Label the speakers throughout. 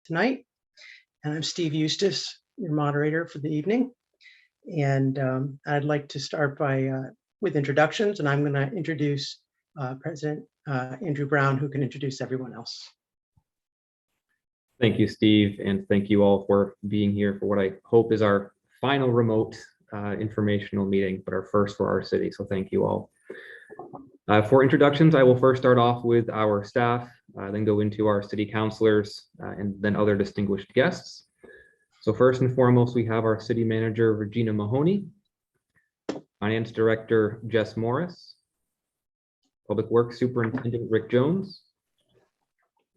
Speaker 1: tonight. And I'm Steve Eustace, your moderator for the evening. And I'd like to start with introductions, and I'm going to introduce President Andrew Brown, who can introduce everyone else.
Speaker 2: Thank you, Steve, and thank you all for being here for what I hope is our final remote informational meeting, but our first for our city. So thank you all. For introductions, I will first start off with our staff, then go into our city councilors, and then other distinguished guests. So first and foremost, we have our city manager, Regina Mahoney, finance director, Jess Morris, public works superintendent, Rick Jones,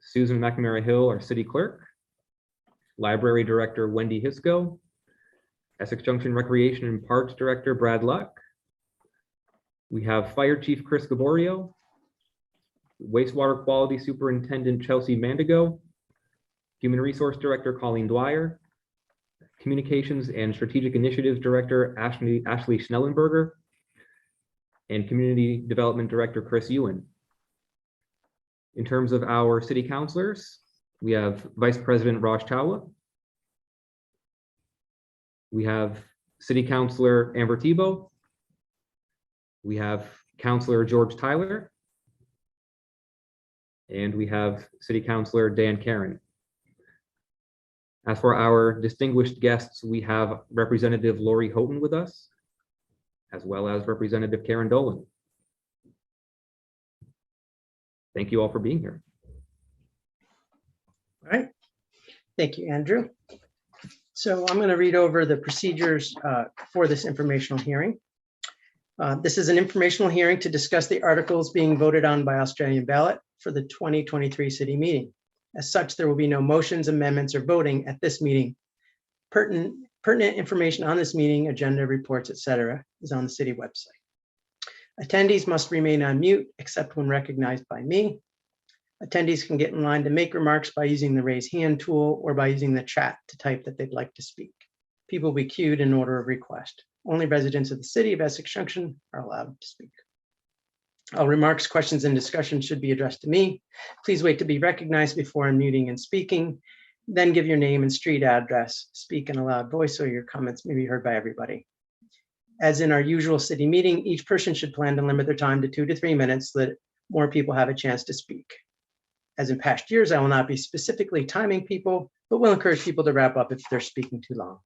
Speaker 2: Susan McNamara Hill, our city clerk, library director, Wendy Hisco, Essex Junction Recreation and Parks Director, Brad Luck. We have Fire Chief Chris Gaborio, Wastewater Quality Superintendent Chelsea Mandigo, Human Resource Director Colleen Dwyer, Communications and Strategic Initiatives Director Ashley Schnellenberger, and Community Development Director Chris Ewan. In terms of our city councilors, we have Vice President Raj Chawla. We have City Councilor Amber Tebow. We have Councilor George Tyler. And we have City Councilor Dan Karen. As for our distinguished guests, we have Representative Lori Houghton with us, as well as Representative Karen Dolan. Thank you all for being here.
Speaker 1: All right. Thank you, Andrew. So I'm going to read over the procedures for this informational hearing. This is an informational hearing to discuss the articles being voted on by Australian ballot for the 2023 city meeting. As such, there will be no motions, amendments, or voting at this meeting. Pertinent information on this meeting, agenda, reports, etc., is on the city website. Attendees must remain on mute except when recognized by me. Attendees can get in line to make remarks by using the raise hand tool or by using the chat to type that they'd like to speak. People will be queued in order of request. Only residents of the city of Essex Junction are allowed to speak. All remarks, questions, and discussion should be addressed to me. Please wait to be recognized before unmuting and speaking. Then give your name and street address. Speak in a loud voice so your comments may be heard by everybody. As in our usual city meeting, each person should plan to limit their time to 2 to 3 minutes so that more people have a chance to speak. As in past years, I will not be specifically timing people, but will encourage people to wrap up if they're speaking too long.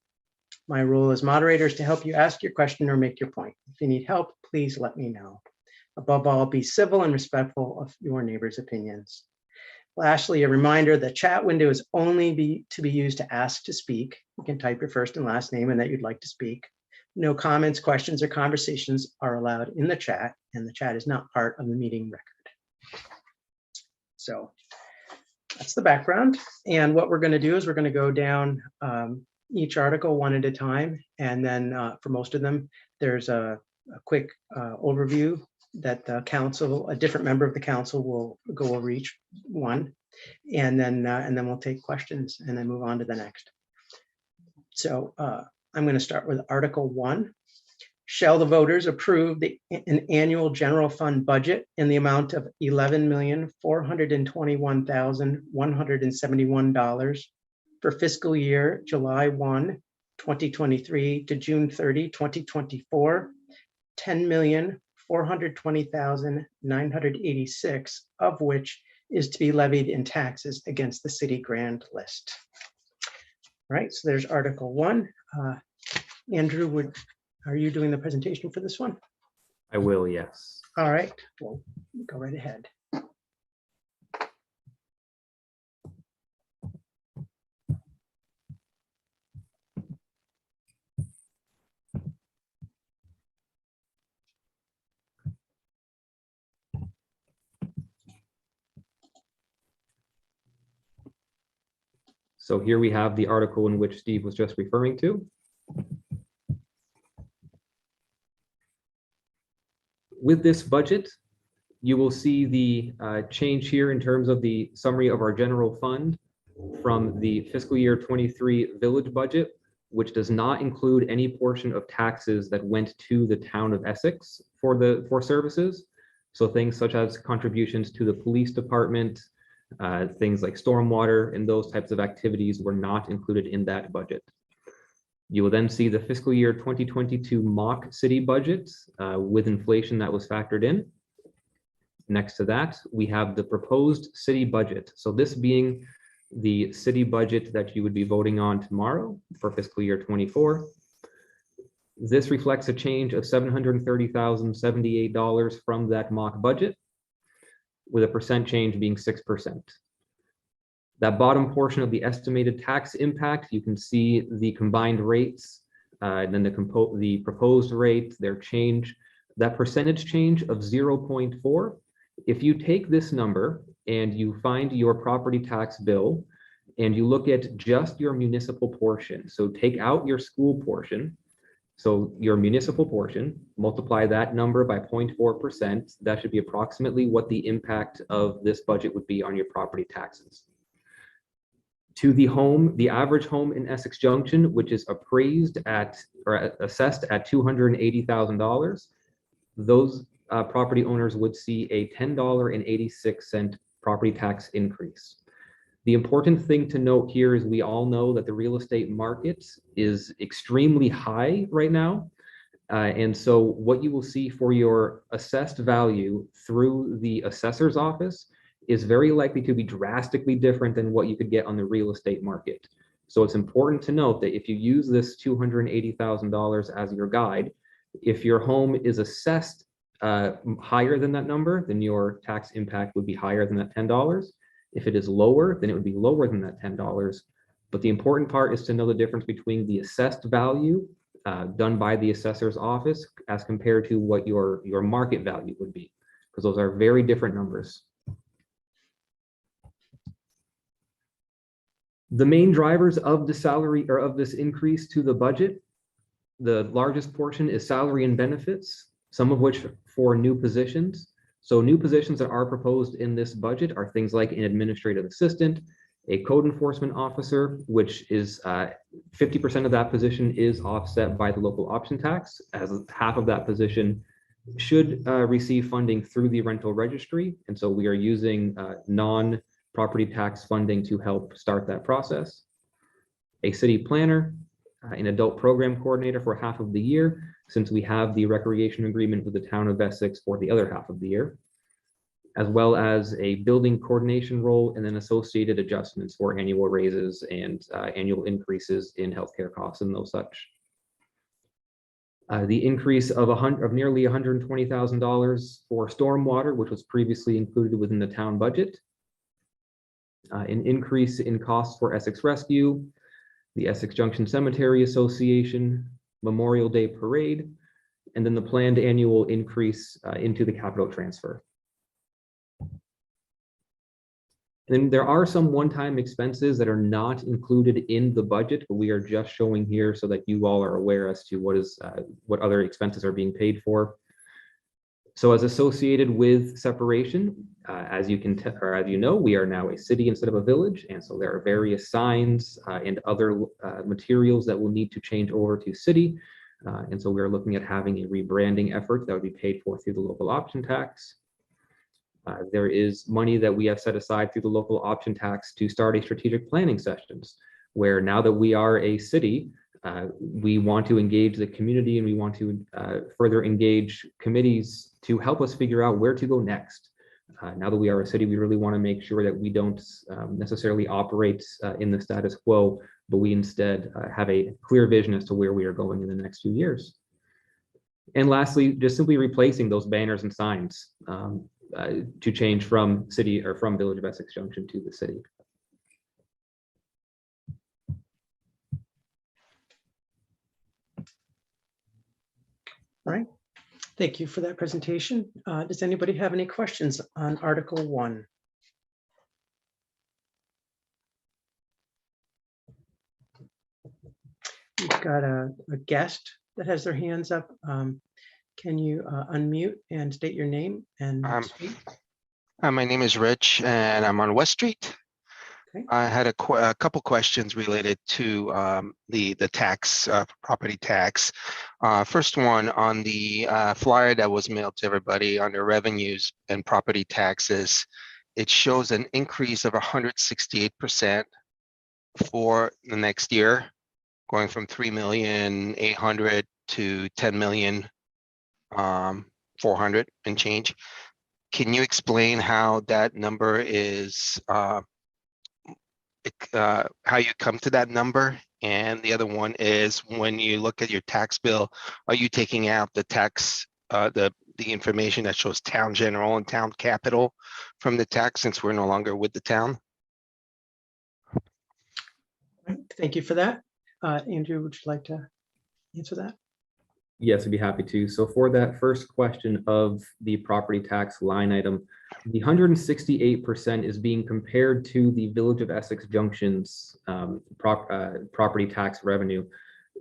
Speaker 1: My role as moderator is to help you ask your question or make your point. If you need help, please let me know. Above all, be civil and respectful of your neighbors' opinions. Lastly, a reminder, the chat window is only to be used to ask to speak. You can type your first and last name and that you'd like to speak. No comments, questions, or conversations are allowed in the chat, and the chat is not part of the meeting record. So that's the background. And what we're going to do is we're going to go down each article one at a time. And then for most of them, there's a quick overview that the council, a different member of the council will go over each one. And then we'll take questions and then move on to the next. So I'm going to start with Article 1. Shall the voters approve an annual general fund budget in the amount of $11,421,171 for fiscal year July 1, 2023 to June 30, 2024, $10,420,986 of which is to be levied in taxes against the city grand list. All right, so there's Article 1. Andrew, are you doing the presentation for this one?
Speaker 2: I will, yes.
Speaker 1: All right, well, go right ahead.
Speaker 2: So here we have the article in which Steve was just referring to. With this budget, you will see the change here in terms of the summary of our general fund from the fiscal year 23 village budget, which does not include any portion of taxes that went to the town of Essex for services. So things such as contributions to the police department, Things like stormwater and those types of activities were not included in that budget. You will then see the fiscal year 2022 mock city budget with inflation that was factored in. Next to that, we have the proposed city budget. So this being the city budget that you would be voting on tomorrow for fiscal year 24. This reflects a change of $730,078 from that mock budget, with a percent change being 6%. That bottom portion of the estimated tax impact, you can see the combined rates, and then the proposed rate, their change. That percentage change of 0.4, if you take this number and you find your property tax bill and you look at just your municipal portion, so take out your school portion, so your municipal portion, multiply that number by 0.4%, that should be approximately what the impact of this budget would be on your property taxes. To the home, the average home in Essex Junction, which is appraised at or assessed at $280,000, those property owners would see a $10.86 property tax increase. The important thing to note here is we all know that the real estate market is extremely high right now. And so what you will see for your assessed value through the assessor's office is very likely to be drastically different than what you could get on the real estate market. So it's important to note that if you use this $280,000 as your guide, if your home is assessed higher than that number, then your tax impact would be higher than that $10. If it is lower, then it would be lower than that $10. But the important part is to know the difference between the assessed value done by the assessor's office as compared to what your market value would be, because those are very different numbers. The main drivers of the salary or of this increase to the budget, the largest portion is salary and benefits, some of which for new positions. So new positions that are proposed in this budget are things like an administrative assistant, a code enforcement officer, which is 50% of that position is offset by the local option tax, as half of that position should receive funding through the rental registry. And so we are using non-property tax funding to help start that process. A city planner, an adult program coordinator for half of the year, since we have the recreation agreement with the town of Essex for the other half of the year, as well as a building coordination role and then associated adjustments for annual raises and annual increases in healthcare costs and those such. The increase of nearly $120,000 for stormwater, which was previously included within the town budget. An increase in costs for Essex Rescue, the Essex Junction Cemetery Association, Memorial Day Parade, and then the planned annual increase into the capital transfer. Then there are some one-time expenses that are not included in the budget, but we are just showing here so that you all are aware as to what other expenses are being paid for. So as associated with separation, as you know, we are now a city instead of a village, and so there are various signs and other materials that will need to change over to city. And so we're looking at having a rebranding effort that would be paid for through the local option tax. There is money that we have set aside through the local option tax to start a strategic planning sessions, where now that we are a city, we want to engage the community and we want to further engage committees to help us figure out where to go next. Now that we are a city, we really want to make sure that we don't necessarily operate in the status quo, but we instead have a clear vision as to where we are going in the next few years. And lastly, just simply replacing those banners and signs to change from city or from Village of Essex Junction to the city.
Speaker 1: All right, thank you for that presentation. Does anybody have any questions on Article 1? We've got a guest that has their hands up. Can you unmute and state your name and speak?
Speaker 3: My name is Rich and I'm on West Street.
Speaker 1: Okay.
Speaker 3: I had a couple questions related to the tax, property tax. First one, on the flyer that was mailed to everybody under revenues and property taxes, it shows an increase of 168% for the next year, going from 3,800,000 to 10,400,000 and change. Can you explain how that number is, how you come to that number? And the other one is, when you look at your tax bill, are you taking out the tax, the information that shows town general and town capital from the tax, since we're no longer with the town?
Speaker 1: Thank you for that. Andrew, would you like to answer that?
Speaker 2: Yes, I'd be happy to. So for that first question of the property tax line item, the 168% is being compared to the Village of Essex Junction's property tax revenue.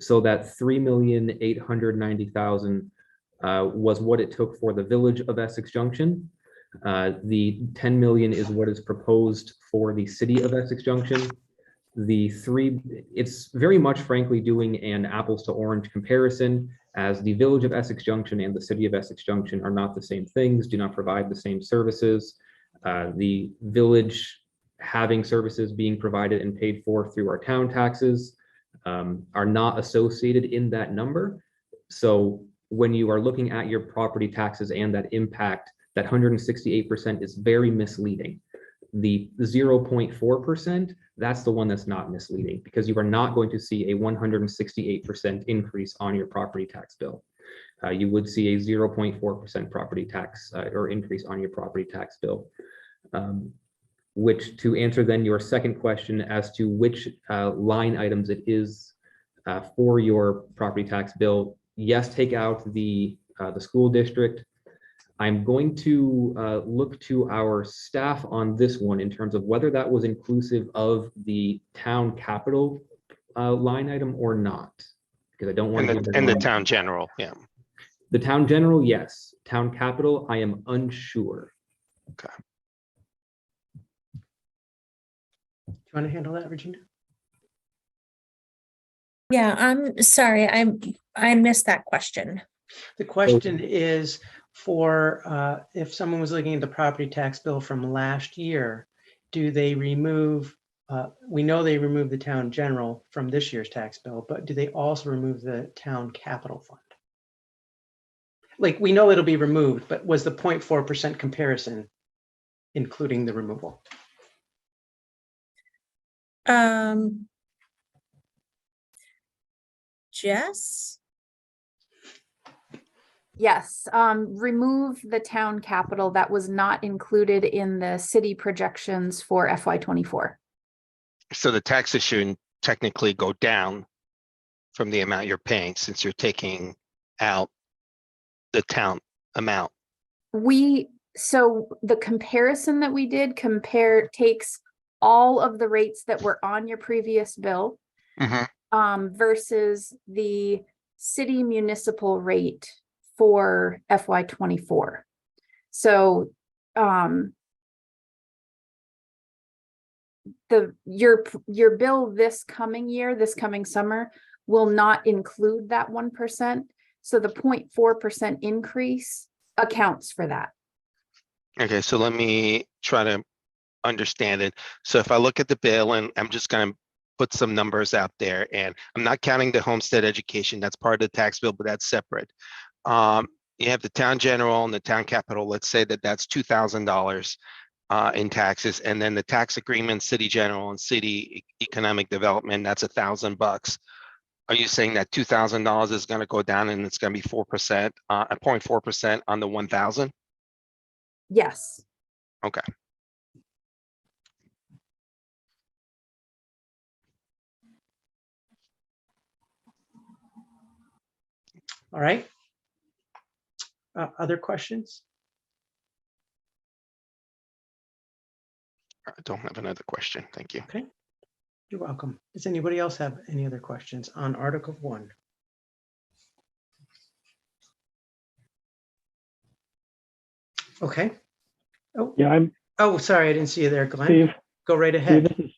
Speaker 2: So that 3,890,000 was what it took for the Village of Essex Junction. The 10 million is what is proposed for the City of Essex Junction. It's very much, frankly, doing an apples to orange comparison, as the Village of Essex Junction and the City of Essex Junction are not the same things, do not provide the same services. The village having services being provided and paid for through our town taxes are not associated in that number. So when you are looking at your property taxes and that impact, that 168% is very misleading. The 0.4%, that's the one that's not misleading, because you are not going to see a 168% increase on your property tax bill. You would see a 0.4% property tax or increase on your property tax bill. Which, to answer then your second question as to which line items it is for your property tax bill, yes, take out the school district. I'm going to look to our staff on this one in terms of whether that was inclusive of the town capital line item or not, because I don't want to.
Speaker 3: And the town general, yeah.
Speaker 2: The town general, yes. Town capital, I am unsure.
Speaker 3: Okay.
Speaker 1: Do you want to handle that, Regina?
Speaker 4: Yeah, I'm sorry, I missed that question.
Speaker 1: The question is for if someone was looking at the property tax bill from last year, do they remove, we know they removed the town general from this year's tax bill, but do they also remove the town capital fund? Like, we know it'll be removed, but was the 0.4% comparison including the removal?
Speaker 4: Jess?
Speaker 5: Yes, remove the town capital that was not included in the city projections for FY24.
Speaker 3: So the taxes should technically go down from the amount you're paying, since you're taking out the town amount.
Speaker 5: So the comparison that we did takes all of the rates that were on your previous bill versus the city municipal rate for FY24. So your bill this coming summer will not include that 1%. So the 0.4% increase accounts for that.
Speaker 3: Okay, so let me try to understand it. So if I look at the bill, and I'm just going to put some numbers out there, and I'm not counting the homestead education, that's part of the tax bill, but that's separate. You have the town general and the town capital. Let's say that that's $2,000 in taxes, and then the tax agreement, city general and city economic development, that's $1,000. Are you saying that $2,000 is going to go down and it's going to be 4%, 0.4% on the 1,000?
Speaker 5: Yes.
Speaker 3: Okay.
Speaker 1: All right. Other questions?
Speaker 3: I don't have another question. Thank you.
Speaker 1: Okay, you're welcome. Does anybody else have any other questions on Article 1? Okay. Oh,
Speaker 6: Yeah,
Speaker 1: oh, sorry, I didn't see you there, Glenn.
Speaker 6: Steve.
Speaker 1: Go right ahead.
Speaker 6: Steve,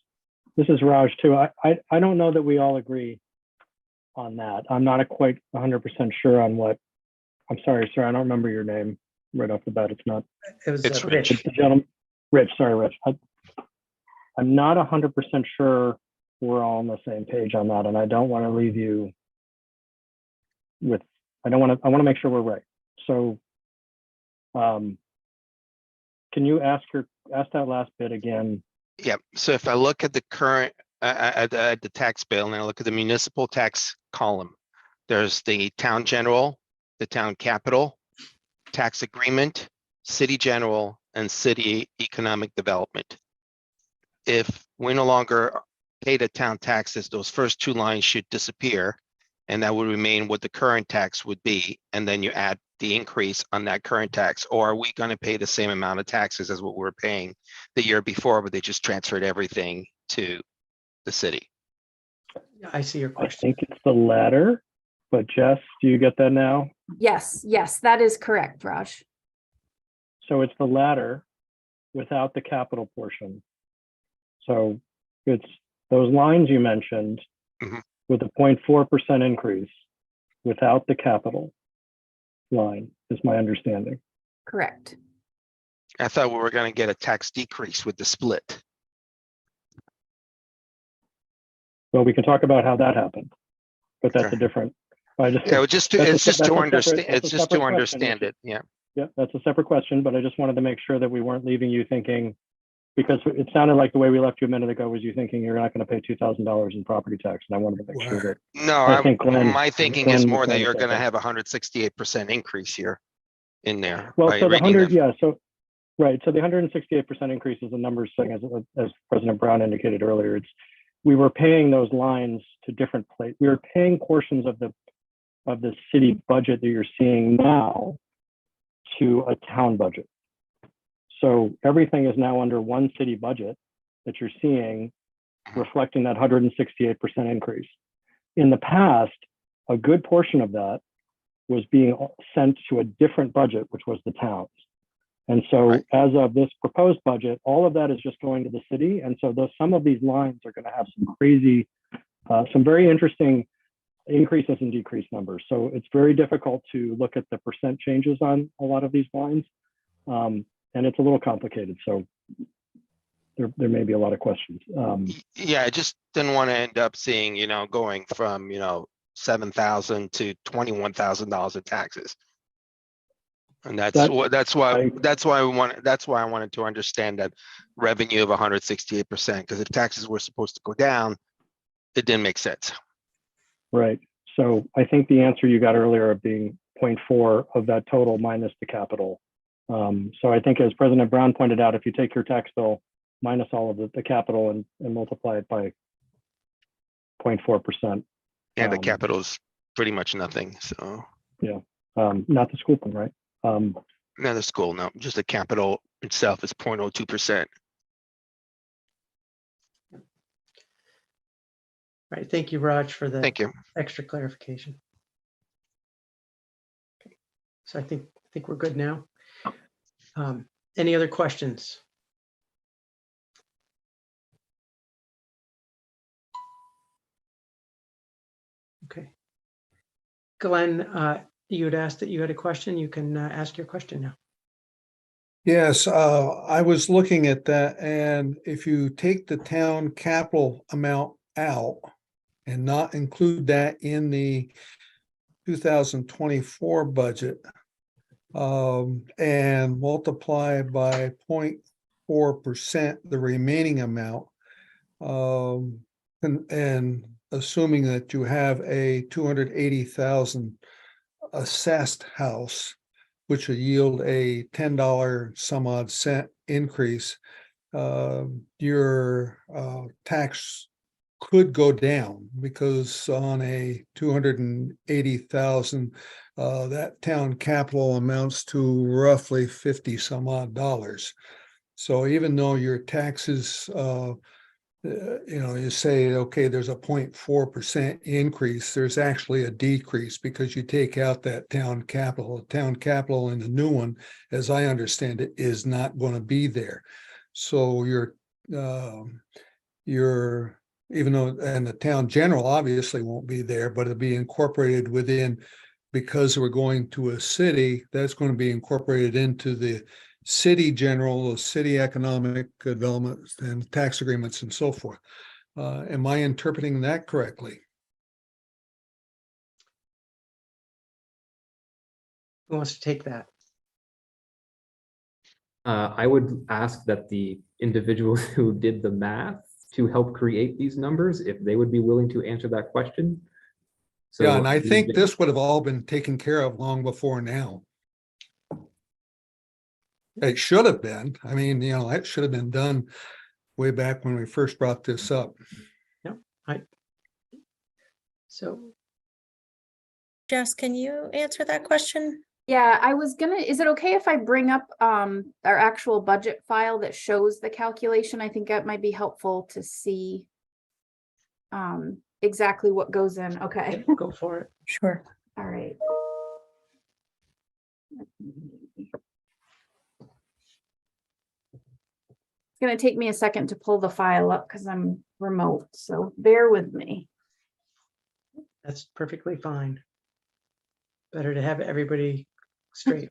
Speaker 6: this is Raj too. I don't know that we all agree on that. I'm not quite 100% sure on what. I'm sorry, sir. I don't remember your name right off the bat. It's not.
Speaker 1: It was
Speaker 3: It's
Speaker 1: Rich.
Speaker 6: The gentleman. Rich, sorry, Rich. I'm not 100% sure we're all on the same page on that, and I don't want to leave you with, I want to make sure we're right. So can you ask that last bit again?
Speaker 3: Yep. So if I look at the current, at the tax bill, and I look at the municipal tax column, there's the town general, the town capital, tax agreement, city general, and city economic development. If we no longer pay the town taxes, those first two lines should disappear, and that would remain what the current tax would be, and then you add the increase on that current tax. Or are we going to pay the same amount of taxes as what we were paying the year before, but they just transferred everything to the city?
Speaker 1: Yeah, I see your
Speaker 6: I
Speaker 1: question.
Speaker 6: think it's the latter, but Jess, do you get that now?
Speaker 5: Yes, that is correct, Raj.
Speaker 6: So it's the latter without the capital portion. So it's those lines you mentioned
Speaker 3: Mhm.
Speaker 6: with a 0.4% increase without the capital line is my understanding.
Speaker 5: Correct.
Speaker 3: I thought we were going to get a tax decrease with the split.
Speaker 6: Well, we can talk about how that happened, but that's
Speaker 3: Okay.
Speaker 6: a different. I just,
Speaker 3: Yeah, it's just to understand.
Speaker 6: that's a
Speaker 3: It's just
Speaker 6: separate
Speaker 3: to
Speaker 6: question.
Speaker 3: understand it. Yeah.
Speaker 6: Yeah, that's a separate question, but I just wanted to make sure that we weren't leaving you thinking, because it sounded like the way we left you a minute ago was you thinking you're not going to pay $2,000 in property tax, and I wanted to make sure that.
Speaker 3: No,
Speaker 6: I think
Speaker 3: my thinking is
Speaker 6: Glenn
Speaker 3: more
Speaker 6: was
Speaker 3: that
Speaker 6: trying to
Speaker 3: you're
Speaker 6: say
Speaker 3: going to
Speaker 6: that.
Speaker 3: have a 168% increase here in there.
Speaker 6: Well,
Speaker 3: by
Speaker 6: so the
Speaker 3: reading
Speaker 6: 100, yeah, so right, so the 168% increase is a numbers thing, as President Brown indicated earlier. We were paying those lines to different places. We were paying portions of the city budget that you're seeing now to a town budget. So everything is now under one city budget that you're seeing, reflecting that 168% increase. In the past, a good portion of that was being sent to a different budget, which was the towns. And so
Speaker 3: Right.
Speaker 6: as of this proposed budget, all of that is just going to the city. And so some of these lines are going to have some crazy, some very interesting increases and decrease numbers. So it's very difficult to look at the percent changes on a lot of these lines. And it's a little complicated. So there may be a lot of questions.
Speaker 3: Yeah, I just didn't want to end up seeing, going from, $7,000 to $21,000 in taxes. And that's why I wanted to understand that revenue of 168%, because if taxes were supposed to go down, it didn't make sense.
Speaker 6: Right. So I think the answer you got earlier of being 0.4 of that total minus the capital. So I think, as President Brown pointed out, if you take your tax bill minus all of the capital and multiply it by 0.4%.
Speaker 3: And the capital is pretty much nothing. So
Speaker 6: Not the school one, right?
Speaker 3: not the school, no, just the capital itself is 0.02%.
Speaker 1: Right. Thank you, Raj, for the
Speaker 3: Thank you.
Speaker 1: extra clarification. Okay. So I think we're good now. Any other questions? Okay. Glenn, you had asked that you had a question. You can ask your question now.
Speaker 7: Yes, I was looking at that, and if you take the town capital amount out and not include that in the 2024 budget, and multiply by 0.4% the remaining amount, and assuming that you have a 280,000 assessed house, which will yield a $10 some odd cent increase, your tax could go down, because on a 280,000, that town capital amounts to roughly 50 some odd dollars. So even though your taxes, you say, okay, there's a 0.4% increase, there's actually a decrease because you take out that town capital. The town capital in the new one, as I understand it, is not going to be there. So even though, and the town general obviously won't be there, but it'll be incorporated within, because we're going to a city, that's going to be incorporated into the city general, the city economic development and tax agreements and so forth. Am I interpreting that correctly?
Speaker 1: Who wants to take that?
Speaker 2: I would ask that the individuals who did the math to help create these numbers, if they would be willing to answer that question. So
Speaker 7: Yeah, and I think this would have all been taken care of long before now. It should have been. I mean, you know, it should have been done way back when we first brought this up.
Speaker 1: So
Speaker 4: Jess, can you answer that question?
Speaker 5: Yeah, I was gonna, is it okay if I bring up our actual budget file that shows the calculation? I think that might be helpful to see exactly what goes in. Okay,
Speaker 1: go for it.
Speaker 4: Sure.
Speaker 5: all right. It's gonna take me a second to pull the file up because I'm remote, so bear with me.
Speaker 1: That's perfectly fine. Better to have everybody straight.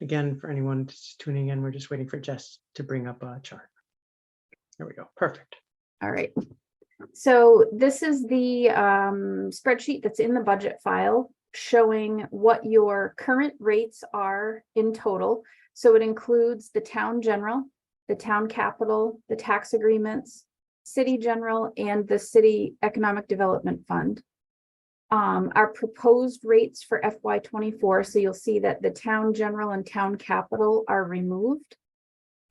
Speaker 1: Again, for anyone just tuning in, we're just waiting for Jess to bring up a chart. There we go. Perfect.
Speaker 5: All right. So this is the spreadsheet that's in the budget file showing what your current rates are in total. So it includes the town general, the town capital, the tax agreements, city general, and the city economic development fund. Our proposed rates for FY24. So you'll see that the town general and town capital are removed.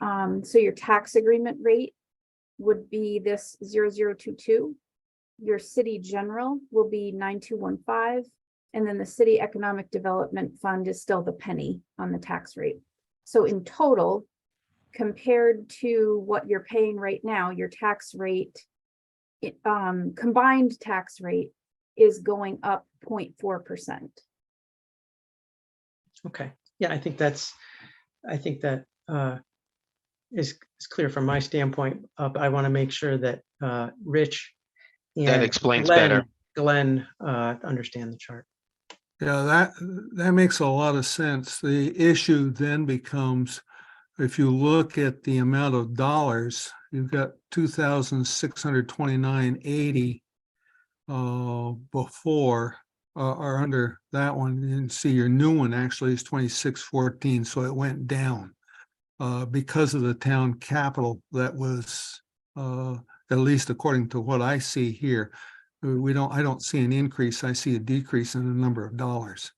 Speaker 5: So your tax agreement rate would be this 0022. Your city general will be 9215. And then the city economic development fund is still the penny on the tax rate. So in total, compared to what you're paying right now, your tax rate, combined tax rate is going up 0.4%.
Speaker 1: Okay. Yeah, I think that is clear from my standpoint. I want to make sure that Rich
Speaker 3: That
Speaker 1: and
Speaker 3: explains better.
Speaker 1: Glenn understand the chart.
Speaker 7: Yeah, that makes a lot of sense. The issue then becomes, if you look at the amount of dollars, you've got 2,629.80 before or under that one. You can see your new one actually is 2614, so it went down because of the town capital. That was at least according to what I see here. I don't see an increase. I see a decrease in the number of dollars.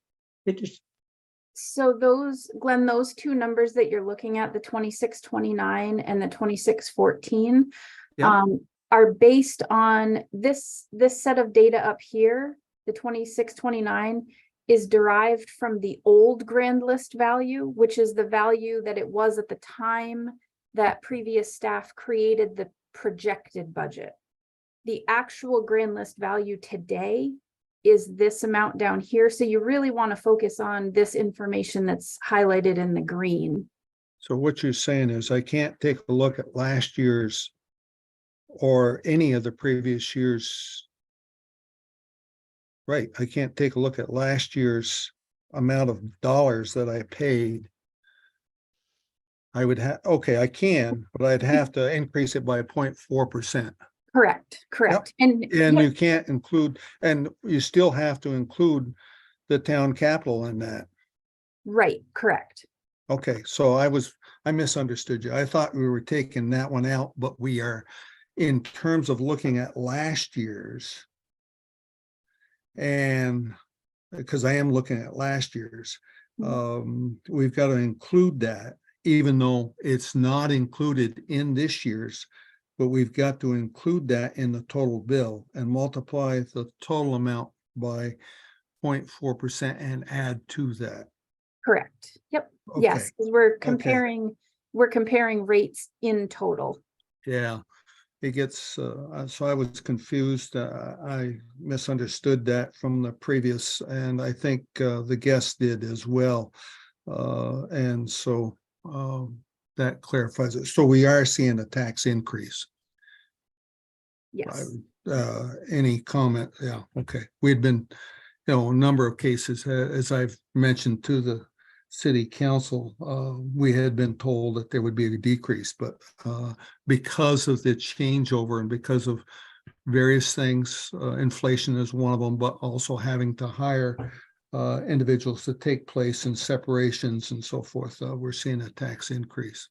Speaker 5: So those, Glenn, those two numbers that you're looking at, the 2629 and the 2614,
Speaker 7: Yeah.
Speaker 5: are based on this set of data up here. The 2629 is derived from the old grand list value, which is the value that it was at the time that previous staff created the projected budget. The actual grand list value today is this amount down here. So you really want to focus on this information that's highlighted in the green.
Speaker 7: So what you're saying is I can't take a look at last year's or any of the previous year's right. I can't take a look at last year's amount of dollars that I paid. I would have, okay, I can, but I'd have to increase it by 0.4%.
Speaker 5: Correct, correct. And
Speaker 7: And
Speaker 5: yeah,
Speaker 7: you can't include, and you still have to include the town capital in that.
Speaker 5: right, correct.
Speaker 7: Okay, so I misunderstood you. I thought we were taking that one out, but we are, in terms of looking at last year's. And because I am looking at last year's, we've got to include that, even though it's not included in this year's. But we've got to include that in the total bill and multiply the total amount by 0.4% and add to that.
Speaker 5: Correct. Yep.
Speaker 7: Okay.
Speaker 5: Yes, because we're comparing rates in total.
Speaker 7: Yeah, it gets, so I was confused. I misunderstood that from the previous, and I think the guest did as well. And so that clarifies it. So we are seeing a tax increase.
Speaker 5: Yes.
Speaker 7: Any comment? Yeah, okay. We'd been, a number of cases, as I've mentioned to the city council, we had been told that there would be a decrease, but because of the changeover and because of various things, inflation is one of them, but also having to hire individuals to take place in separations and so forth, we're seeing a tax increase.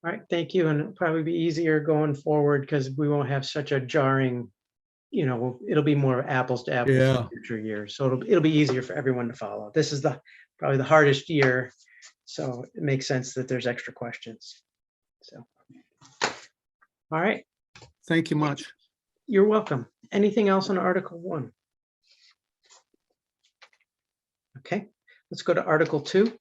Speaker 1: All right, thank you. And it'll probably be easier going forward because we won't have such a jarring, it'll be more apples to apples
Speaker 7: Yeah.
Speaker 1: in future years. So it'll be easier for everyone to follow. This is probably the hardest year. So it makes sense that there's extra questions. So, all right,
Speaker 7: Thank you much.
Speaker 1: you're welcome. Anything else on Article 1? Okay, let's go to Article 2.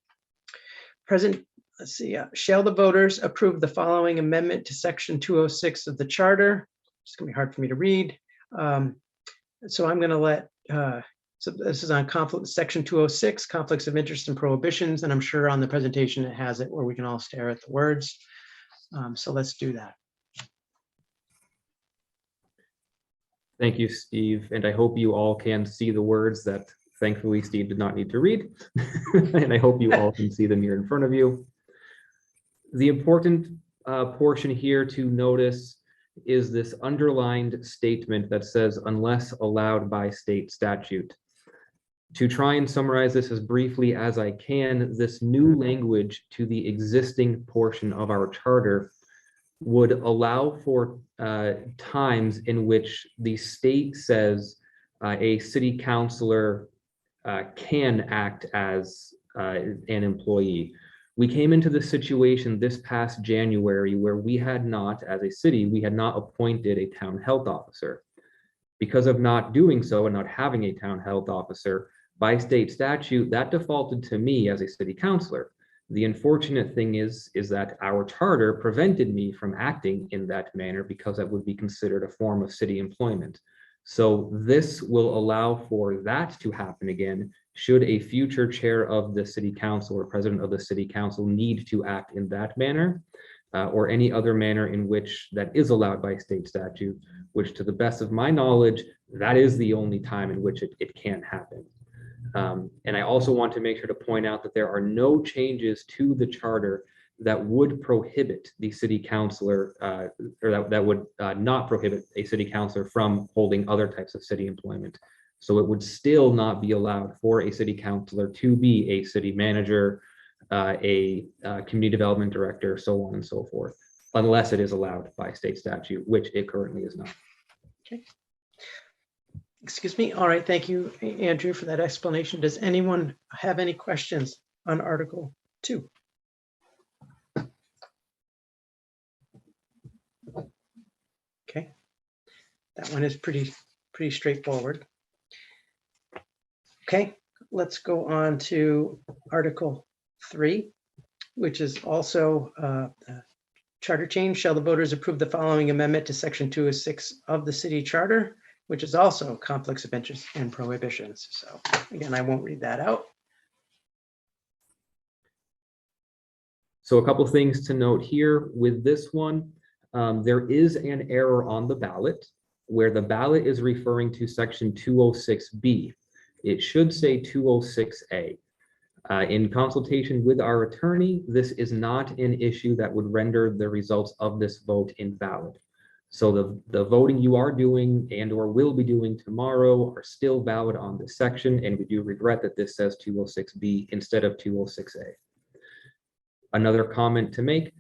Speaker 1: Let's see, shall the voters approve the following amendment to Section 206 of the Charter? It's gonna be hard for me to read. So I'm gonna let, so this is on Section 206, conflicts of interest and prohibitions, and I'm sure on the presentation it has it where we can all stare at the words. So let's do that.
Speaker 2: Thank you, Steve. And I hope you all can see the words that thankfully Steve did not need to read. And I hope you all can see them here in front of you. The important portion here to notice is this underlined statement that says, unless allowed by state statute. To try and summarize this as briefly as I can, this new language to the existing portion of our charter would allow for times in which the state says a city councilor can act as an employee. We came into this situation this past January where we had not, as a city, we had not appointed a town health officer. Because of not doing so and not having a town health officer, by state statute, that defaulted to me as a city councilor. The unfortunate thing is that our charter prevented me from acting in that manner because that would be considered a form of city employment. So this will allow for that to happen again should a future chair of the city council or president of the city council need to act in that manner or any other manner in which that is allowed by state statute, which to the best of my knowledge, that is the only time in which it can happen. And I also want to make sure to point out that there are no changes to the charter that would prohibit the city councilor or that would not prohibit a city councilor from holding other types of city employment. So it would still not be allowed for a city councilor to be a city manager, a community development director, so on and so forth, unless it is allowed by state statute, which it currently is not.
Speaker 1: Okay. Excuse me. All right. Thank you, Andrew, for that explanation. Does anyone have any questions on Article 2? Okay. That one is pretty straightforward. Okay, let's go on to Article 3, which is also charter change. Shall the voters approve the following amendment to Section 206 of the city charter, which is also conflicts of interest and prohibitions. So again, I won't read that out.
Speaker 2: So a couple of things to note here with this one. there is an error on the ballot where the ballot is referring to section 206B. It should say 206A. In consultation with our attorney, this is not an issue that would render the results of this vote invalid. So the voting you are doing and or will be doing tomorrow are still valid on this section, and we do regret that this says 206B instead of 206A. Another comment to make,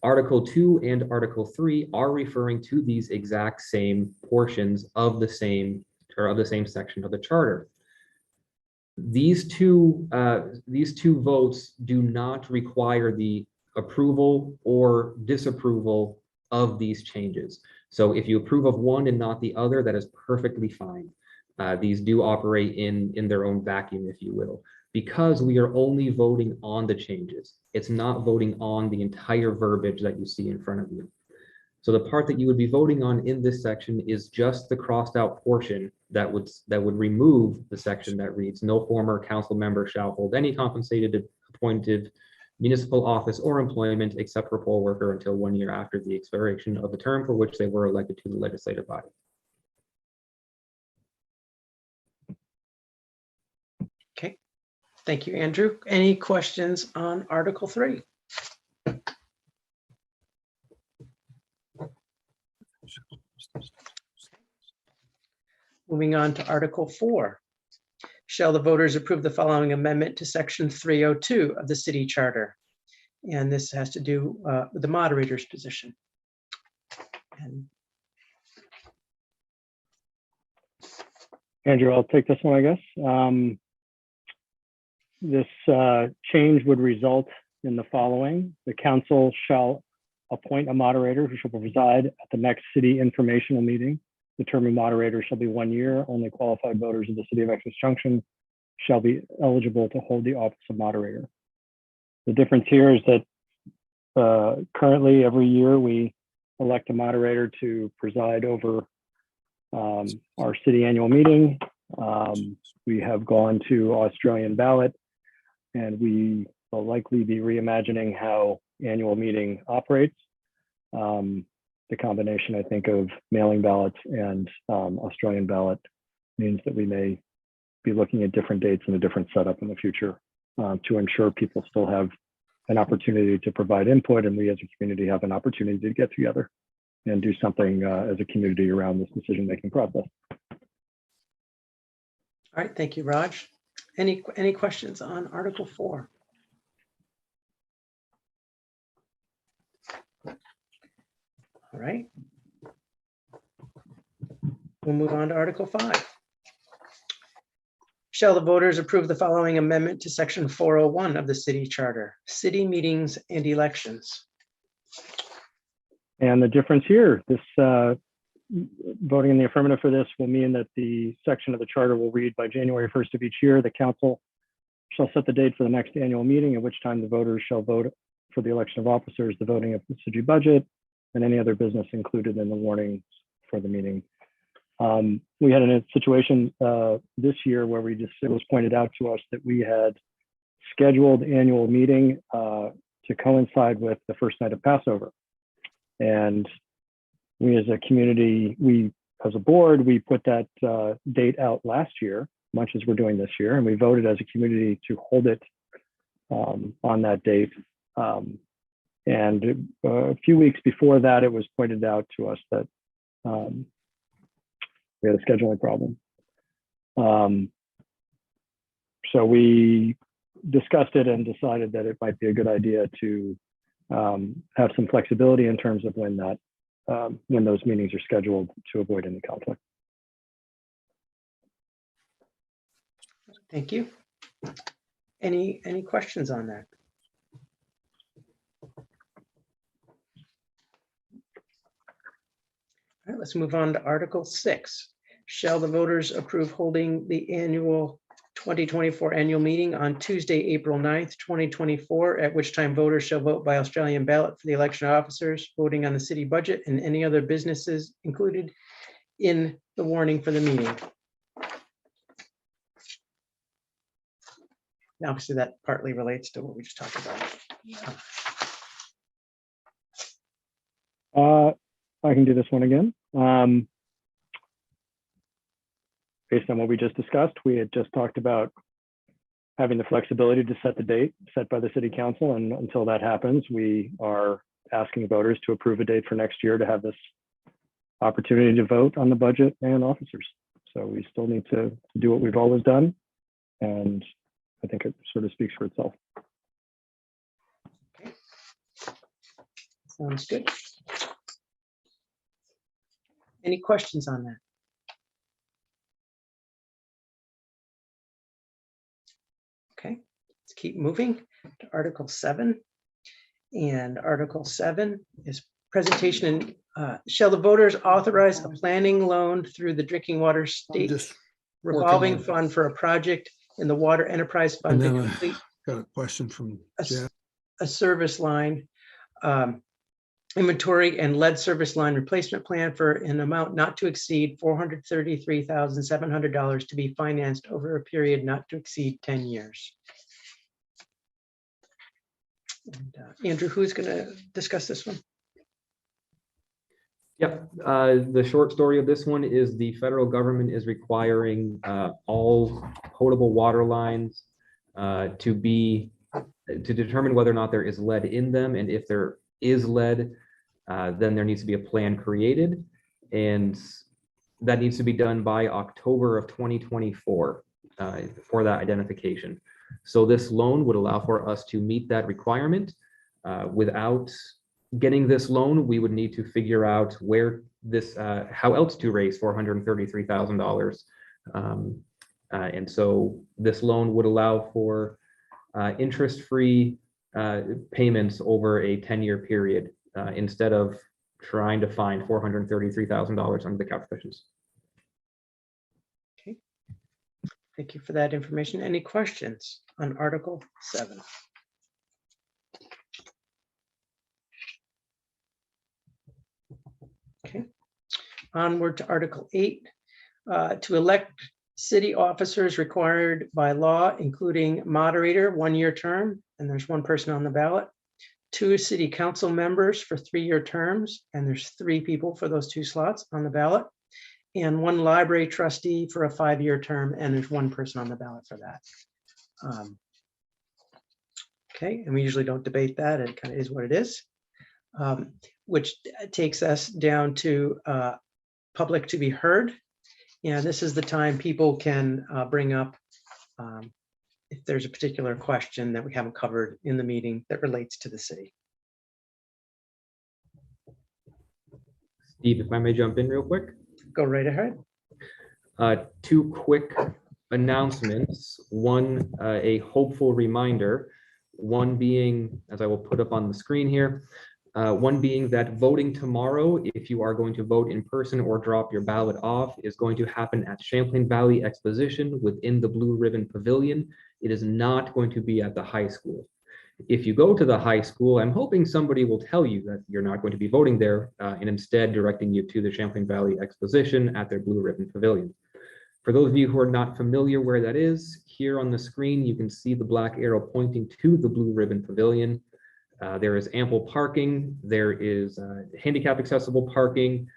Speaker 2: Article 2 and Article 3 are referring to these exact same portions of the same section of the charter. These two votes do not require the approval or disapproval of these changes. So if you approve of one and not the other, that is perfectly fine. These do operate in their own vacuum, if you will, because we are only voting on the changes. It's not voting on the entire verbiage that you see in front of you. So the part that you would be voting on in this section is just the crossed out portion that would remove the section that reads, no former council member shall hold any compensated, appointed municipal office or employment except for poll worker until 1 year after the expiration of the term for which they were elected to the legislative body.
Speaker 1: Okay, thank you, Andrew. Any questions on Article 3? Moving on to Article 4. Shall the voters approve the following amendment to Section 302 of the city charter? And this has to do with the moderator's position. And
Speaker 6: Andrew, I'll take this one, I guess. This change would result in the following. The council shall appoint a moderator who shall preside at the next city informational meeting. The term of moderator shall be 1 year. Only qualified voters of the city of Essex Junction shall be eligible to hold the office of moderator. The difference here is that currently every year we elect a moderator to preside over our city annual meeting. We have gone to Australian ballot, and we will likely be reimagining how annual meeting operates. The combination, I think, of mailing ballots and Australian ballot means that we may be looking at different dates and a different setup in the future to ensure people still have an opportunity to provide input, and we as a community have an opportunity to get together and do something as a community around this decision-making process.
Speaker 1: all right, thank you, Raj. Any questions on Article 4? All right. We'll move on to Article 5. Shall the voters approve the following amendment to Section 401 of the city charter, city meetings and elections?
Speaker 6: And the difference here, this voting in the affirmative for this will mean that the section of the charter will read, by January 1st of each year, the council shall set the date for the next annual meeting, at which time the voters shall vote for the election of officers, the voting of the city budget, and any other business included in the warnings for the meeting. We had a situation this year where it was pointed out to us that we had scheduled annual meeting to coincide with the first night of Passover. And we as a community, as a board, we put that date out last year, much as we're doing this year, and we voted as a community to hold it on that date. And a few weeks before that, it was pointed out to us that we had a scheduling problem. So we discussed it and decided that it might be a good idea to have some flexibility in terms of when those meetings are scheduled to avoid any conflict.
Speaker 1: Thank you. Any questions on that? All right, let's move on to Article 6. Shall the voters approve holding the annual 2024 annual meeting on Tuesday, April 9th, 2024, at which time voters shall vote by Australian ballot for the election of officers, voting on the city budget and any other businesses included in the warning for the meeting? Now, obviously, that partly relates to what we just talked about.
Speaker 6: I can do this one again. Based on what we just discussed, we had just talked about having the flexibility to set the date set by the city council. And until that happens, we are asking voters to approve a date for next year to have this opportunity to vote on the budget and officers. So we still need to do what we've always done. And I think it sort of speaks for itself.
Speaker 1: Sounds good. Any questions on that? Okay, let's keep moving to Article 7. And Article 7 is presentation. Shall the voters authorize a planning loan through the Drinking Water State
Speaker 7: Just
Speaker 1: revolving
Speaker 7: working on-
Speaker 1: fund for a project in the Water Enterprise Fund
Speaker 7: And
Speaker 1: to
Speaker 7: then
Speaker 1: complete
Speaker 7: got a question from Jeff.
Speaker 1: a service line inventory and lead service line replacement plan for an amount not to exceed $433,700 to be financed over a period not to exceed 10 years. And, Andrew, who's going to discuss this one?
Speaker 2: Yep, the short story of this one is the federal government is requiring all potable water lines to determine whether or not there is lead in them, and if there is lead, then there needs to be a plan created, and that needs to be done by October of 2024 for that identification. So this loan would allow for us to meet that requirement. Without getting this loan, we would need to figure out where this, how else to raise $433,000. And so this loan would allow for interest-free payments over a 10-year period instead of trying to find $433,000 under the calculations.
Speaker 1: Okay. Thank you for that information. Any questions on Article 7? Okay. Onward to Article 8, to elect city officers required by law, including moderator, 1-year term, and there's 1 person on the ballot. 2 city council members for 3-year terms, and there's 3 people for those 2 slots on the ballot. And 1 library trustee for a 5-year term, and there's 1 person on the ballot for that. Okay, and we usually don't debate that. It kind of is what it is. Which takes us down to public to be heard. And this is the time people can bring up if there's a particular question that we haven't covered in the meeting that relates to the city.
Speaker 2: Steve, if I may jump in real quick.
Speaker 1: Go right ahead.
Speaker 2: 2 quick announcements. One, a hopeful reminder. One being, as I will put up on the screen here, one being that voting tomorrow, if you are going to vote in person or drop your ballot off, is going to happen at Champlain Valley Exposition within the Blue Ribbon Pavilion. It is not going to be at the high school. If you go to the high school, I'm hoping somebody will tell you that you're not going to be voting there and instead directing you to the Champlain Valley Exposition at their Blue Ribbon Pavilion. For those of you who are not familiar where that is, here on the screen, you can see the black arrow pointing to the Blue Ribbon Pavilion. There is ample parking. There is handicap accessible parking,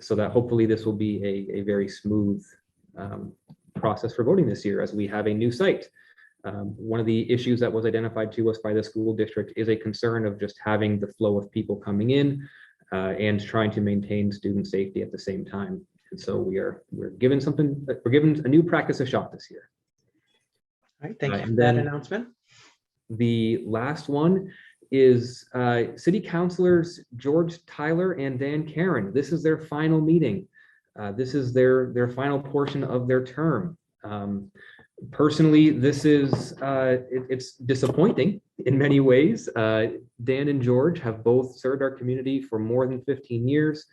Speaker 2: so that hopefully this will be a very smooth process for voting this year as we have a new site. One of the issues that was identified to us by the school district is a concern of just having the flow of people coming in and trying to maintain student safety at the same time. And so we're given a new practice a shot this year.
Speaker 1: All right, thank you for
Speaker 2: And
Speaker 1: that
Speaker 2: then
Speaker 1: announcement.
Speaker 2: The last one is city councilors George Tyler and Dan Karen. This is their final meeting. This is their final portion of their term. Personally, this is it's disappointing in many ways. Dan and George have both served our community for more than 15 years.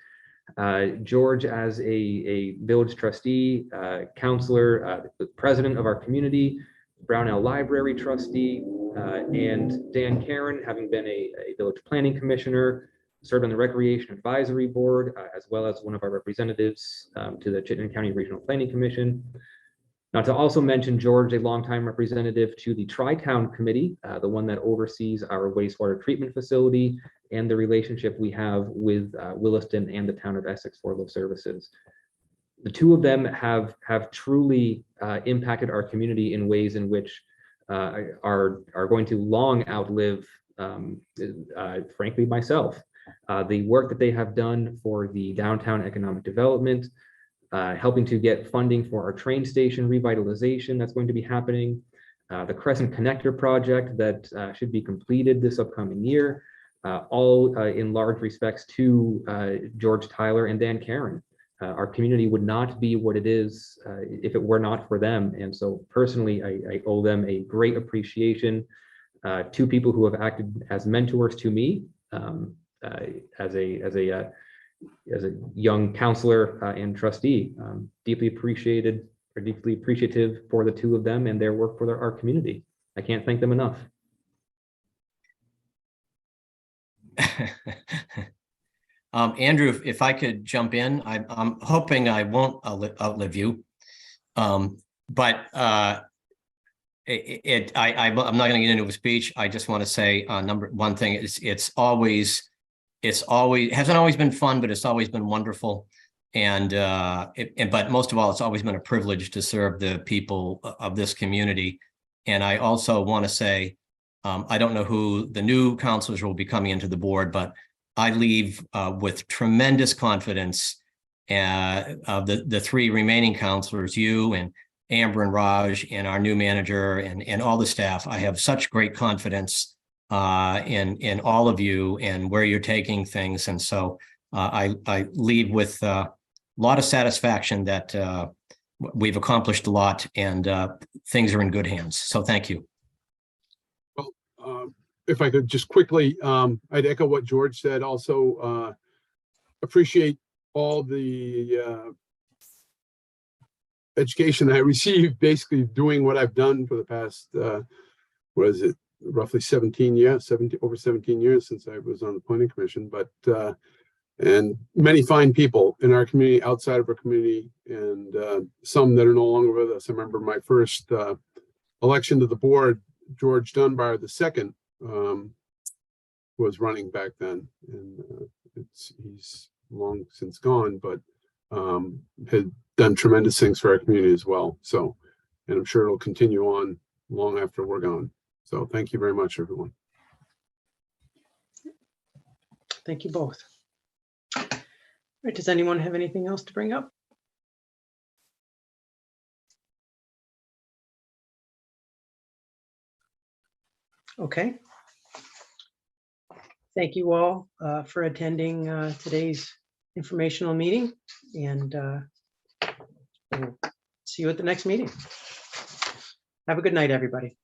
Speaker 2: George as a village trustee, counselor, the president of our community, Brownell Library trustee, and Dan Karen having been a village planning commissioner, served on the Recreation Advisory Board, as well as one of our representatives to the Chittenden County Regional Planning Commission. Not to also mention George, a longtime representative to the Tri-Town Committee, the one that oversees our wastewater treatment facility and the relationship we have with Williston and the town of Essex for those services. The two of them have truly impacted our community in ways in which are going to long outlive, frankly, myself. The work that they have done for the downtown economic development, helping to get funding for our train station revitalization that's going to be happening, the Crescent Connector project that should be completed this upcoming year, all in large respects to George Tyler and Dan Karen. Our community would not be what it is if it were not for them. And so personally, I owe them a great appreciation. Two people who have acted as mentors to me as a young counselor and trustee. Deeply appreciated, or deeply appreciative for the two of them and their work for our community. I can't thank them enough.
Speaker 8: Andrew, if I could jump in, I'm hoping I won't outlive you. I'm not going to get into a speech. I just want to say number one thing is hasn't always been fun, but it's always been wonderful. But most of all, it's always been a privilege to serve the people of this community. And I also want to say, I don't know who the new counselors will be coming into the board, but I leave with tremendous confidence of the three remaining counselors, you and Amber and Raj and our new manager and all the staff. I have such great confidence in all of you and where you're taking things. And so I leave with a lot of satisfaction that we've accomplished a lot and things are in good hands. So thank you.
Speaker 9: Well, if I could just quickly, I'd echo what George said. Also, appreciate all the education I received, basically doing what I've done for the past, what is it, roughly 17 years, over 17 years since I was on the planning commission. But and many fine people in our community, outside of our community, and some that are no longer with us. I remember my first election to the board, George Dunbar II was running back then, and he's long since gone, but had done tremendous things for our community as well. So, and I'm sure it'll continue on long after we're gone. So thank you very much, everyone.
Speaker 1: Thank you both. All right, does anyone have anything else to bring up? Okay. Thank you all for attending today's informational meeting, and we'll see you at the next meeting. Have a good night, everybody.